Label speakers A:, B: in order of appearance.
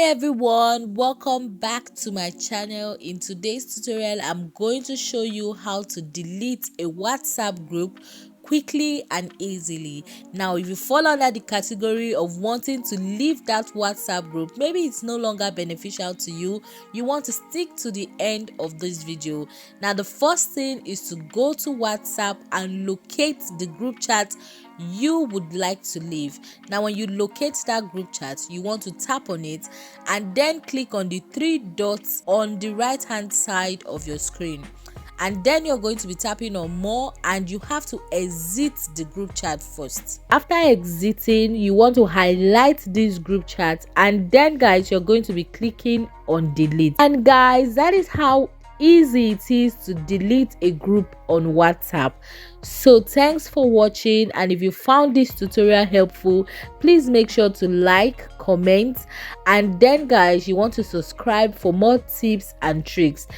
A: Everyone, welcome back to my channel. In today's tutorial I'm going to show you how to delete a WhatsApp group quickly and easily. Now if you fall under the category of wanting to leave that WhatsApp group, maybe it's no longer beneficial to you, you want to stick to the end of this video. Now the first thing is to go to WhatsApp and locate the group chat you would like to leave. Now when you locate that group chat, you want to tap on it and then click on the three dots on the right hand side of your screen, and then you're going to be tapping on more and you have to exit the group chat first. After exiting, you want to highlight this group chat, and then guys, you're going to be clicking on delete. And guys, that is how easy it is to delete a group on WhatsApp. So thanks for watching, and if you found this tutorial helpful, please make sure to like, comment, and then guys, you want to subscribe for more tips and tricks.